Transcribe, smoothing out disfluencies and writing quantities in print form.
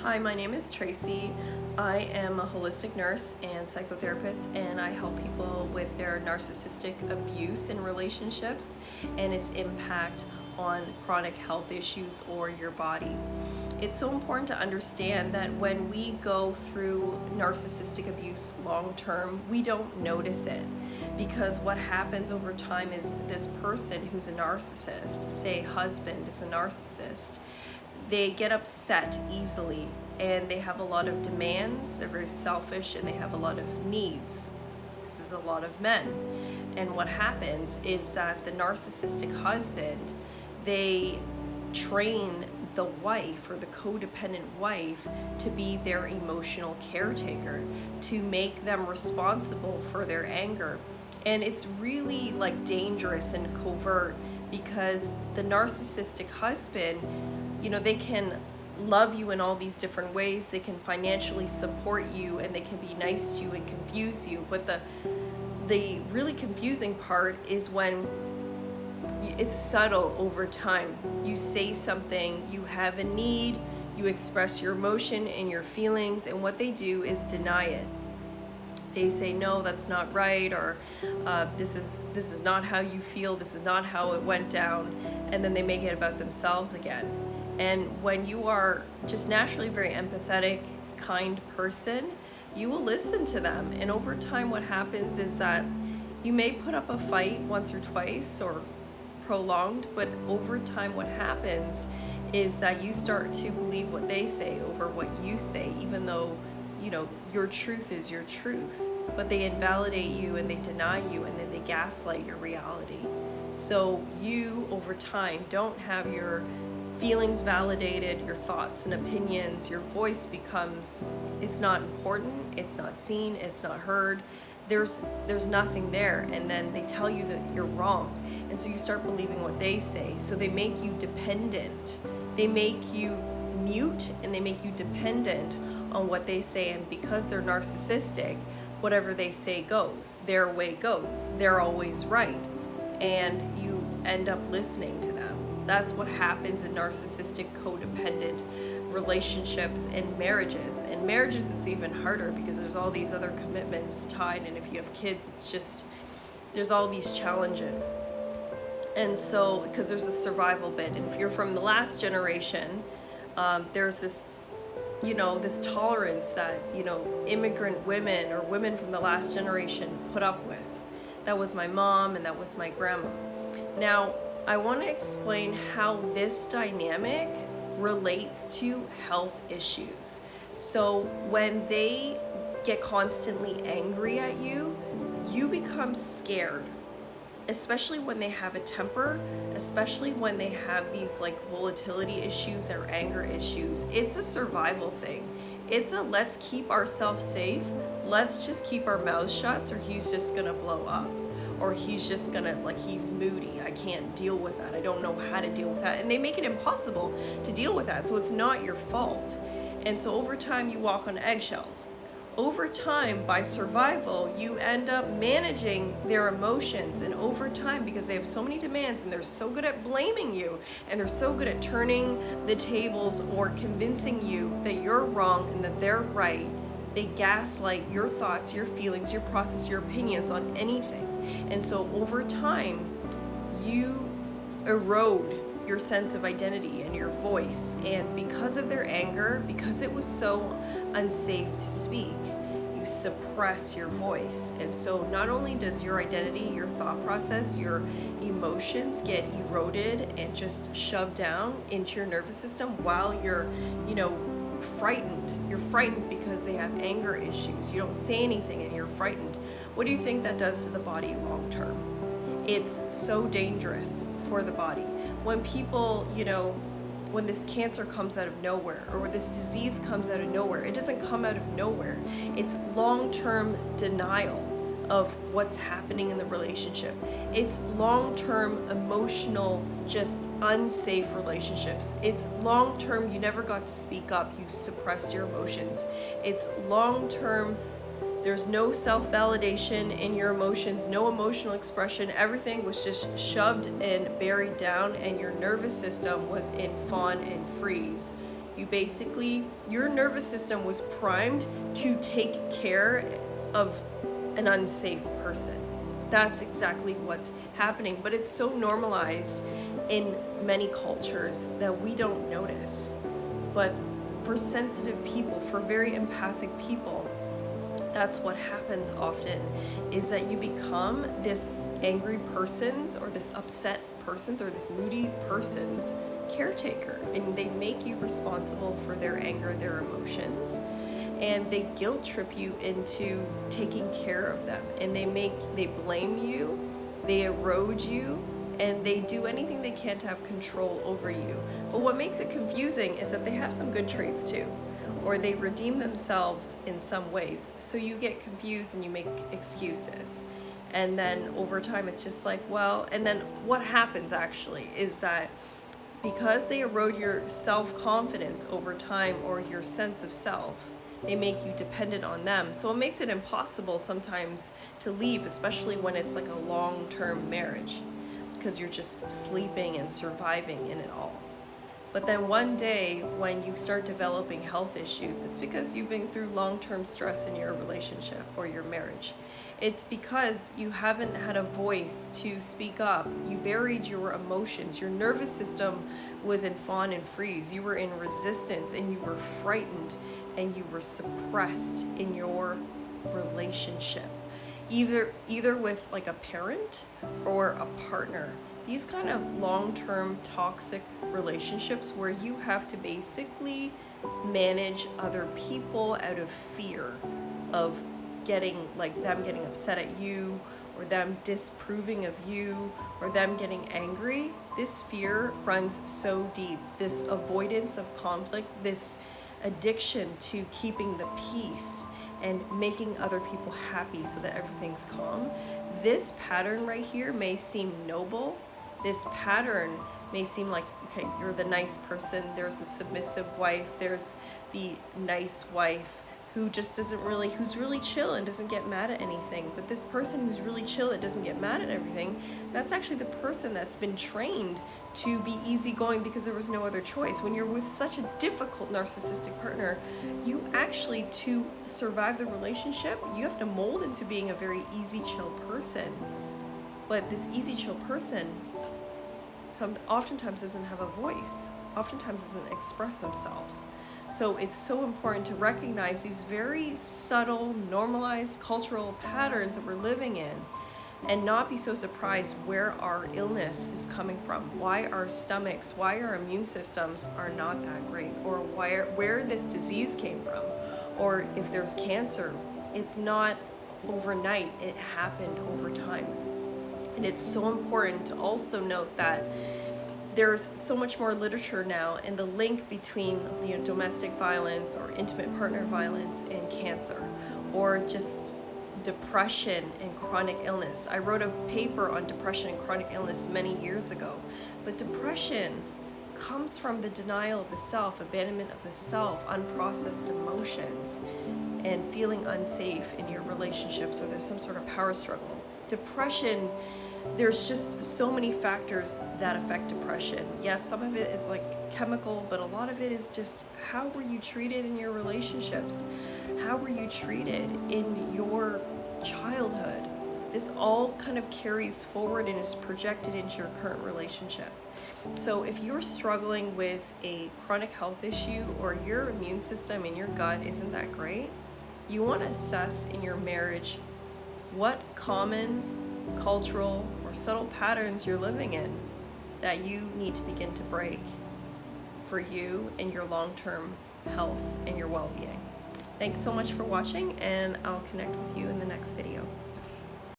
Hi, my name is Tracy. I am a holistic nurse and psychotherapist, and I help people with their narcissistic abuse in relationships and its impact on chronic health issues or your body. It's so important to understand that when we go through narcissistic abuse long term, we don't notice it, because what happens over time is this person who's a narcissist, say husband is a narcissist, they get upset easily and they have a lot of demands. They're very selfish and they have a lot of needs. This is a lot of men. And what happens is that the narcissistic husband, they train the wife or the codependent wife to be their emotional caretaker, to make them responsible for their anger. And it's really like dangerous and covert, because the narcissistic husband, they can love you in all these different ways. They can financially support you and they can be nice to you and confuse you. But the really confusing part is when it's subtle over time. You say something, you have a need, you express your emotion and your feelings, and what they do is deny it. They say, no, that's not right, or this is not how you feel, this is not how it went down, and then they make it about themselves again. And when you are just naturally a very empathetic, kind person, you will listen to them. And over time, what happens is that you may put up a fight once or twice or prolonged, but over time, what happens is that you start to believe what they say over what you say, even though, your truth is your truth. But they invalidate you and they deny you, and then they gaslight your reality. So you, over time, don't have your feelings validated, your thoughts and opinions, your voice becomes, it's not important, it's not seen, it's not heard, there's nothing there. And then they tell you that you're wrong, and so you start believing what they say. So they make you dependent, they make you mute, and they make you dependent on what they say. And because they're narcissistic, whatever they say goes, their way goes, they're always right, and you end up listening to them. That's what happens in narcissistic codependent relationships and marriages. In marriages, it's even harder because there's all these other commitments tied, and if you have kids, it's just, there's all these challenges. And so, because there's a survival bit, and if you're from the last generation, there's this, this tolerance that, immigrant women or women from the last generation put up with. That was my mom and that was my grandma. Now, I want to explain how this dynamic relates to health issues. So when they get constantly angry at you, you become scared, especially when they have a temper, especially when they have these like volatility issues or anger issues. It's a survival thing. It's a let's keep ourselves safe. Let's just keep our mouths shut, or he's just gonna blow up. Or he's just gonna, he's moody. I can't deal with that. I don't know how to deal with that. And they make it impossible to deal with that. So it's not your fault. And so over time, you walk on eggshells. Over time, by survival, you end up managing their emotions. And over time, because they have so many demands and they're so good at blaming you, and they're so good at turning the tables or convincing you that you're wrong and that they're right, they gaslight your thoughts, your feelings, your process, your opinions on anything. And so over time, you erode your sense of identity and your voice. And because of their anger, because it was so unsafe to speak, you suppress your voice. And so not only does your identity, your thought process, your emotions get eroded and just shoved down into your nervous system while you're, frightened. You're frightened because they have anger issues. You don't say anything and you're frightened. What do you think that does to the body long term? It's so dangerous for the body. When people, when this cancer comes out of nowhere, or this disease comes out of nowhere, it doesn't come out of nowhere. It's long-term denial of what's happening in the relationship. It's long-term emotional, just unsafe relationships. It's long-term, you never got to speak up, you suppressed your emotions. It's long-term, there's no self-validation in your emotions, no emotional expression. Everything was just shoved and buried down, and your nervous system was in fawn and freeze. Your nervous system was primed to take care of an unsafe person. That's exactly what's happening, but it's so normalized in many cultures that we don't notice. But for sensitive people, for very empathic people, that's what happens often, is that you become this angry person's or this upset person's or this moody person's caretaker, and they make you responsible for their anger, their emotions, and they guilt trip you into taking care of them, and they blame you, they erode you, and they do anything they can to have control over you. But what makes it confusing is that they have some good traits too, or they redeem themselves in some ways. So you get confused and you make excuses. And then over time it's just like, well, and then what happens actually is that because they erode your self-confidence over time, or your sense of self, they make you dependent on them. So it makes it impossible sometimes to leave, especially when it's like a long-term marriage, because you're just sleeping and surviving in it all. But then one day when you start developing health issues, it's because you've been through long-term stress in your relationship or your marriage. It's because you haven't had a voice to speak up. You buried your emotions. Your nervous system was in fawn and freeze. You were in resistance, and you were frightened, and you were suppressed in your relationship. Either with like a parent or a partner. These kind of long-term toxic relationships where you have to basically manage other people out of fear of them getting upset at you, or them disapproving of you, or them getting angry. This fear runs so deep. This avoidance of conflict, this addiction to keeping the peace and making other people happy so that everything's calm. This pattern right here may seem noble. This pattern may seem like, okay, you're the nice person, there's the submissive wife, there's the nice wife who's really chill and doesn't get mad at anything. But this person who's really chill that doesn't get mad at everything, that's actually the person that's been trained to be easygoing because there was no other choice. When you're with such a difficult narcissistic partner, you actually, to survive the relationship, you have to mold into being a very easy, chill person. But this easy, chill person oftentimes doesn't have a voice, oftentimes doesn't express themselves. So it's so important to recognize these very subtle, normalized cultural patterns that we're living in, and not be so surprised where our illness is coming from, why our stomachs, why our immune systems are not that great, or where this disease came from, or if there's cancer, it's not overnight, it happened over time. And it's so important to also note that there's so much more literature now in the link between, domestic violence or intimate partner violence and cancer, or just depression and chronic illness. I wrote a paper on depression and chronic illness many years ago, but depression comes from the denial of the self, abandonment of the self, unprocessed emotions, and feeling unsafe in your relationships, or there's some sort of power struggle. Depression, there's just so many factors that affect depression. Yes, some of it is like chemical, but a lot of it is just how were you treated in your relationships? How were you treated in your childhood? This all kind of carries forward and is projected into your current relationship. So if you're struggling with a chronic health issue, or your immune system and your gut isn't that great, you want to assess in your marriage what common cultural or subtle patterns you're living in that you need to begin to break for you and your long-term health and your well-being. Thanks so much for watching, and I'll connect with you in the next video.